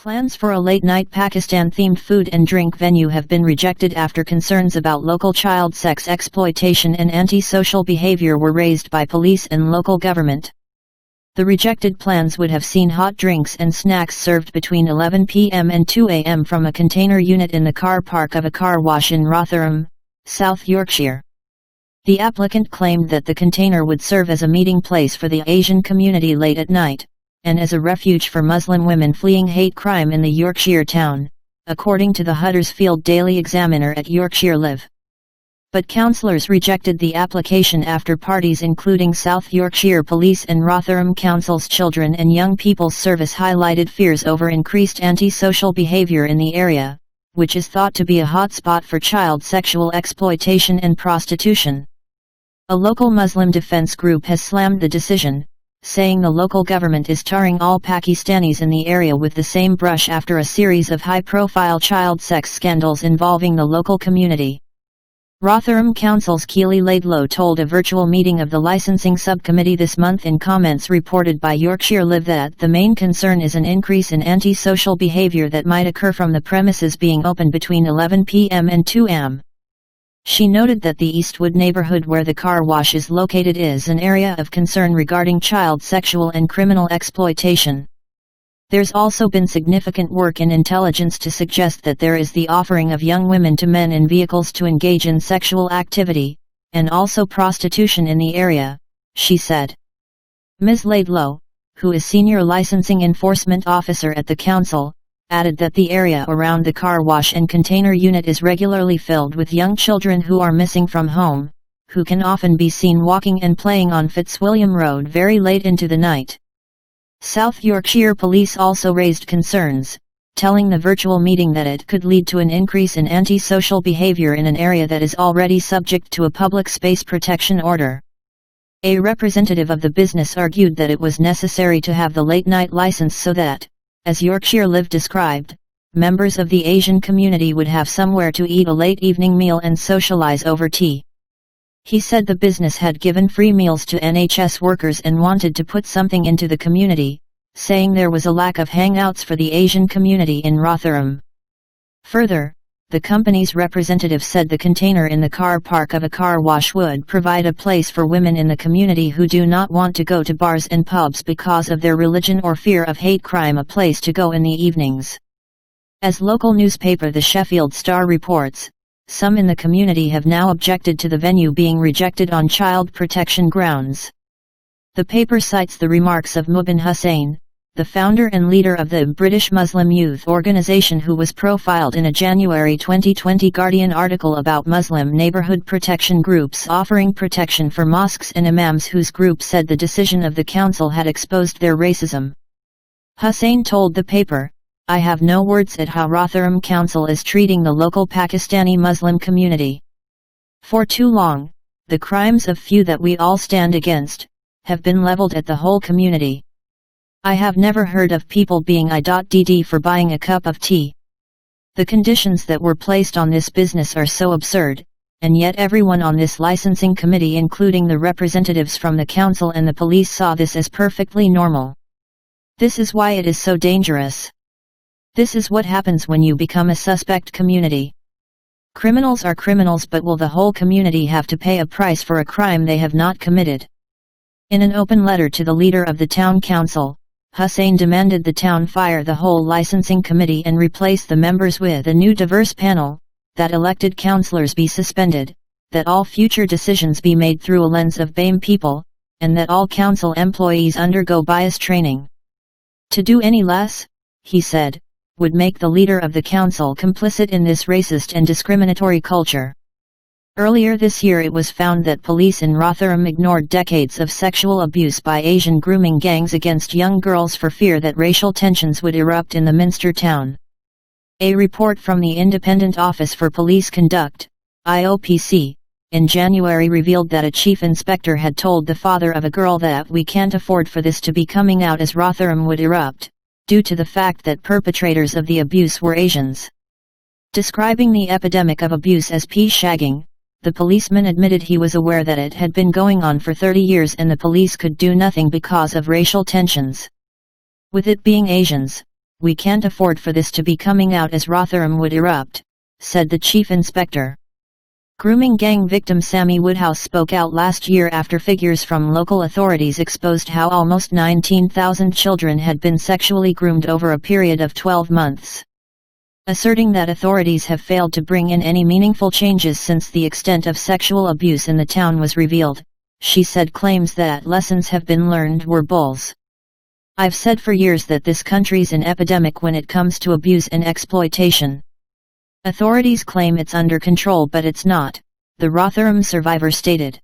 Plans for a late-night Pakistan-themed food and drink venue have been rejected after concerns about local child sex exploitation and anti-social behavior were raised by police and local government. The rejected plans would have seen hot drinks and snacks served between 11 p.m. and 2 a.m. from a container unit in the car park of a car wash in Rotherham, South Yorkshire. The applicant claimed that the container would serve as a meeting place for the Asian community late at night, and as a refuge for Muslim women fleeing hate crime in the Yorkshire town, according to the Huddersfield Daily Examiner at YorkshireLive. But councillors rejected the application after parties including South Yorkshire Police and Rotherham Council's Children and Young People's Service highlighted fears over increased anti-social behaviour in the area, which is thought to be a hotspot for child sexual exploitation and prostitution. A local Muslim defence group has slammed the decision, saying the local government is tarring all Pakistanis in the area with the same brush after a series of high-profile child sex scandals involving the local community. Rotherham Council's Keely Laidlow told a virtual meeting of the licensing subcommittee this month in comments reported by YorkshireLive that the main concern is an increase in anti-social behaviour that might occur from the premises being open between 11 p.m. and 2 a.m. She noted that the Eastwood neighbourhood where the car wash is located is an area of concern regarding child sexual and criminal exploitation. There's also been significant work in intelligence to suggest that there is the offering of young women to men in vehicles to engage in sexual activity, and also prostitution in the area, she said. Ms. Laidlow, who is Senior Licensing Enforcement Officer at the council, added that the area around the car wash and container unit is regularly filled with young children who are missing from home, who can often be seen walking and playing on Fitzwilliam Road very late into the night. South Yorkshire Police also raised concerns, telling the virtual meeting that it could lead to an increase in anti-social behaviour in an area that is already subject to a public space protection order. A representative of the business argued that it was necessary to have the late-night license so that, as YorkshireLive described, members of the Asian community would have somewhere to eat a late evening meal and socialise over tea. He said the business had given free meals to NHS workers and wanted to put something into the community, saying there was a lack of hangouts for the Asian community in Rotherham. Further, the company's representative said the container in the car park of a car wash would provide a place for women in the community who do not want to go to bars and pubs because of their religion or fear of hate crime, a place to go in the evenings. As local newspaper The Sheffield Star reports, some in the community have now objected to the venue being rejected on child protection grounds. The paper cites the remarks of Mubin Hussain, the founder and leader of the British Muslim Youth Organisation, who was profiled in a January 2020 Guardian article about Muslim neighbourhood protection groups offering protection for mosques and imams, whose group said the decision of the council had exposed their racism. Hussain told the paper, "I have no words at how Rotherham Council is treating the local Pakistani Muslim community. For too long, the crimes of few that we all stand against, have been levelled at the whole community. I have never heard of people being IDD for buying a cup of tea. The conditions that were placed on this business are so absurd, and yet everyone on this licensing committee, including the representatives from the council and the police, saw this as perfectly normal. This is why it is so dangerous. This is what happens when you become a suspect community. Criminals are criminals, but will the whole community have to pay a price for a crime they have not committed?" In an open letter to the leader of the town council, Hussain demanded the town fire the whole licensing committee and replace the members with a new diverse panel, that elected councillors be suspended, that all future decisions be made through a lens of BAME people, and that all council employees undergo bias training. To do any less, he said, would make the leader of the council complicit in this racist and discriminatory culture. Earlier this year it was found that police in Rotherham ignored decades of sexual abuse by Asian grooming gangs against young girls for fear that racial tensions would erupt in the Minster town. A report from the Independent Office for Police Conduct, IOPC, in January revealed that a chief inspector had told the father of a girl that "we can't afford for this to be coming out as Rotherham would erupt, due to the fact that perpetrators of the abuse were Asians." Describing the epidemic of abuse as pea-shagging, the policeman admitted he was aware that it had been going on for 30 years and the police could do nothing because of racial tensions. With it being Asians, "We can't afford for this to be coming out as Rotherham would erupt," said the chief inspector. Grooming gang victim Sammy Woodhouse spoke out last year after figures from local authorities exposed how almost 19,000 children had been sexually groomed over a period of 12 months. Asserting that authorities have failed to bring in any meaningful changes since the extent of sexual abuse in the town was revealed, she said claims that lessons have been learned were bulls. "I've said for years that this country's an epidemic when it comes to abuse and exploitation. Authorities claim it's under control but it's not," the Rotherham survivor stated.